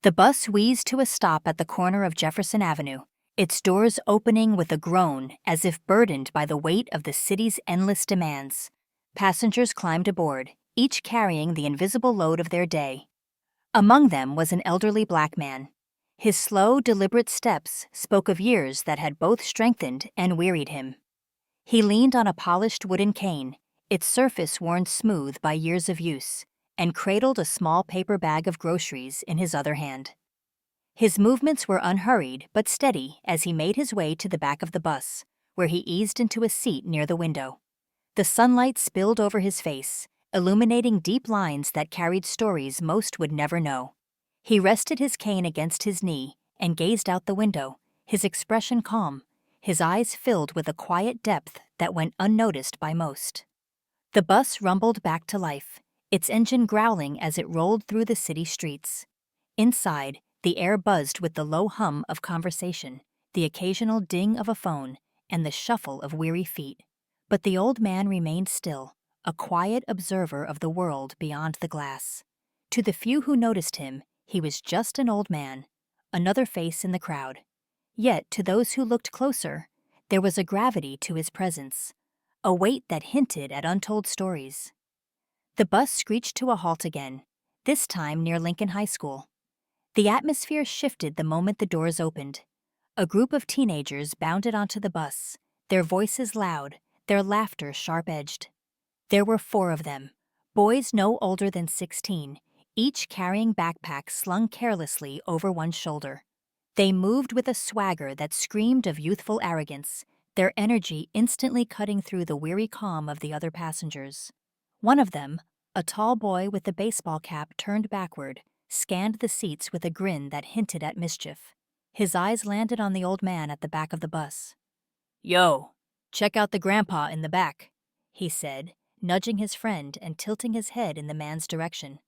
The bus wheezed to a stop at the corner of Jefferson Avenue, its doors opening with a groan as if burdened by the weight of the city's endless demands. Passengers climbed aboard, each carrying the invisible load of their day. Among them was an elderly black man. His slow, deliberate steps spoke of years that had both strengthened and wearied him. He leaned on a polished wooden cane, its surface worn smooth by years of use, and cradled a small paper bag of groceries in his other hand. His movements were unhurried but steady as he made his way to the back of the bus, where he eased into a seat near the window. The sunlight spilled over his face, illuminating deep lines that carried stories most would never know. He rested his cane against his knee and gazed out the window, his expression calm, his eyes filled with a quiet depth that went unnoticed by most. The bus rumbled back to life, its engine growling as it rolled through the city streets. Inside, the air buzzed with the low hum of conversation, the occasional ding of a phone, and the shuffle of weary feet. But the old man remained still, a quiet observer of the world beyond the glass. To the few who noticed him, he was just an old man, another face in the crowd. Yet to those who looked closer, there was a gravity to his presence, a weight that hinted at untold stories. The bus screeched to a halt again, this time near Lincoln High School. The atmosphere shifted the moment the doors opened. A group of teenagers bounded onto the bus, their voices loud, their laughter sharp-edged. There were 4 of them, boys no older than 16, each carrying backpacks slung carelessly over one shoulder. They moved with a swagger that screamed of youthful arrogance, their energy instantly cutting through the weary calm of the other passengers. One of them, a tall boy with a baseball cap turned backward, scanned the seats with a grin that hinted at mischief. His eyes landed on the old man at the back of the bus. "Yo, check out the grandpa in the back," he said, nudging his friend and tilting his head in the man's direction.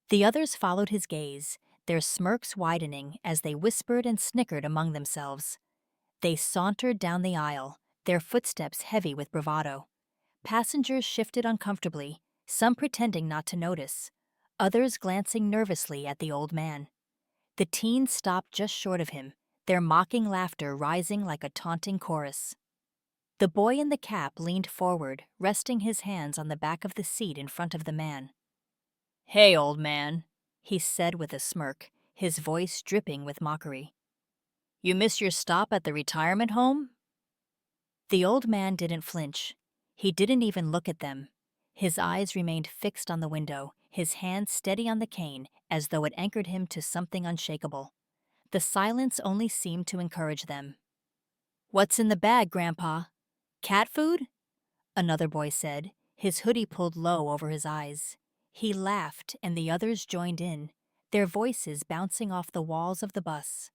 The others followed his gaze, their smirks widening as they whispered and snickered among themselves. They sauntered down the aisle, their footsteps heavy with bravado. Passengers shifted uncomfortably, some pretending not to notice, others glancing nervously at the old man. The teens stopped just short of him, their mocking laughter rising like a taunting chorus. The boy in the cap leaned forward, resting his hands on the back of the seat in front of the man. "Hey, old man," he said with a smirk, his voice dripping with mockery. "You miss your stop at the retirement home?" The old man didn't flinch. He didn't even look at them. His eyes remained fixed on the window, his hand steady on the cane as though it anchored him to something unshakable. The silence only seemed to encourage them. "What's in the bag, Grandpa? Cat food?" another boy said, his hoodie pulled low over his eyes. He laughed and the others joined in, their voices bouncing off the walls of the bus.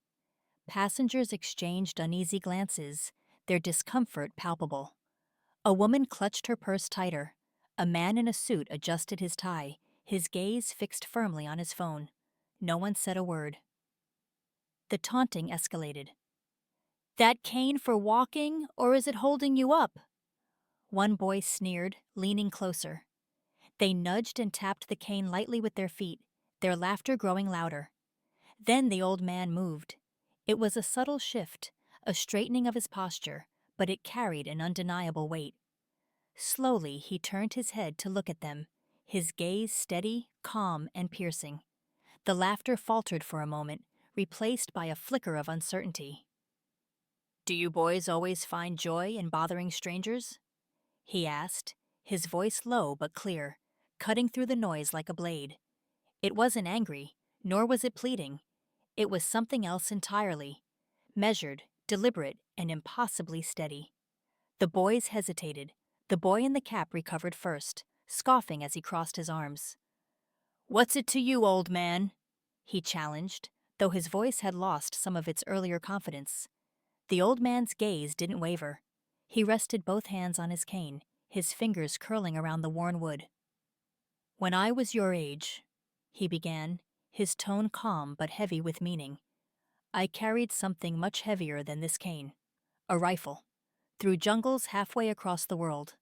Passengers exchanged uneasy glances, their discomfort palpable. A woman clutched her purse tighter. A man in a suit adjusted his tie, his gaze fixed firmly on his phone. No one said a word. The taunting escalated. "That cane for walking, or is it holding you up?" One boy sneered, leaning closer. They nudged and tapped the cane lightly with their feet, their laughter growing louder. Then the old man moved. It was a subtle shift, a straightening of his posture, but it carried an undeniable weight. Slowly he turned his head to look at them, his gaze steady, calm, and piercing. The laughter faltered for a moment, replaced by a flicker of uncertainty. "Do you boys always find joy in bothering strangers?" he asked, his voice low but clear, cutting through the noise like a blade. It wasn't angry, nor was it pleading. It was something else entirely, measured, deliberate, and impossibly steady. The boys hesitated. The boy in the cap recovered first, scoffing as he crossed his arms. "What's it to you, old man?" he challenged, though his voice had lost some of its earlier confidence. The old man's gaze didn't waver. He rested both hands on his cane, his fingers curling around the worn wood. "When I was your age," he began, his tone calm but heavy with meaning, "I carried something much heavier than this cane. A rifle. Through jungles halfway across the world.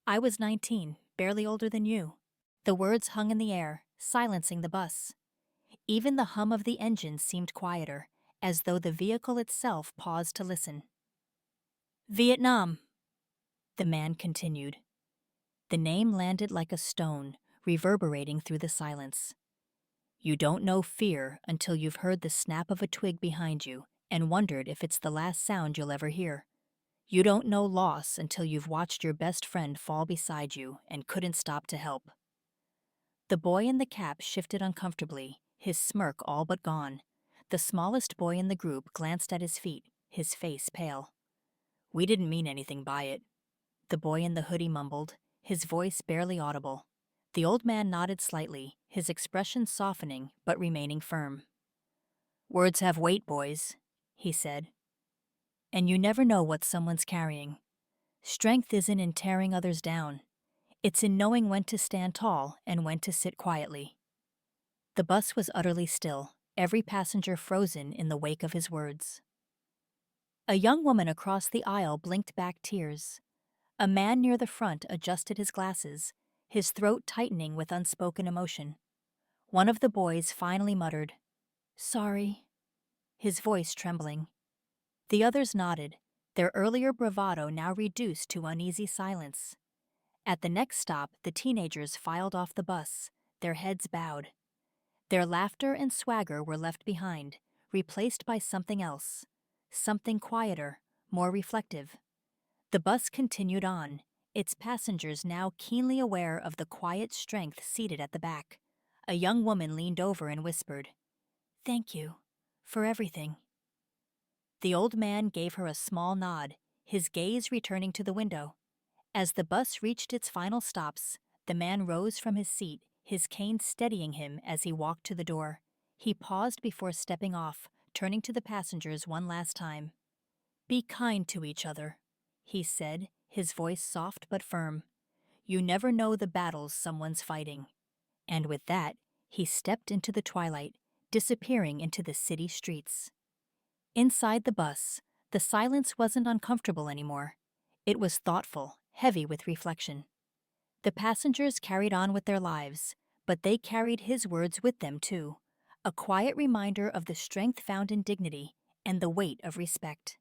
I was 19, barely older than you." The words hung in the air, silencing the bus. Even the hum of the engine seemed quieter, as though the vehicle itself paused to listen. Vietnam, the man continued. The name landed like a stone, reverberating through the silence. You don't know fear until you've heard the snap of a twig behind you and wondered if it's the last sound you'll ever hear. You don't know loss until you've watched your best friend fall beside you and couldn't stop to help. The boy in the cap shifted uncomfortably, his smirk all but gone. The smallest boy in the group glanced at his feet, his face pale. We didn't mean anything by it, the boy in the hoodie mumbled, his voice barely audible. The old man nodded slightly, his expression softening but remaining firm. Words have weight, boys, he said. And you never know what someone's carrying. Strength isn't in tearing others down. It's in knowing when to stand tall and when to sit quietly. The bus was utterly still, every passenger frozen in the wake of his words. A young woman across the aisle blinked back tears. A man near the front adjusted his glasses, his throat tightening with unspoken emotion. One of the boys finally muttered, "Sorry," his voice trembling. The others nodded, their earlier bravado now reduced to uneasy silence. At the next stop, the teenagers filed off the bus, their heads bowed. Their laughter and swagger were left behind, replaced by something else, something quieter, more reflective. The bus continued on, its passengers now keenly aware of the quiet strength seated at the back. A young woman leaned over and whispered, "Thank you for everything." The old man gave her a small nod, his gaze returning to the window. As the bus reached its final stops, the man rose from his seat, his cane steadying him as he walked to the door. He paused before stepping off, turning to the passengers one last time. "Be kind to each other," he said, his voice soft but firm. "You never know the battles someone's fighting." And with that, he stepped into the twilight, disappearing into the city streets. Inside the bus, the silence wasn't uncomfortable anymore. It was thoughtful, heavy with reflection. The passengers carried on with their lives, but they carried his words with them too, a quiet reminder of the strength found in dignity and the weight of respect.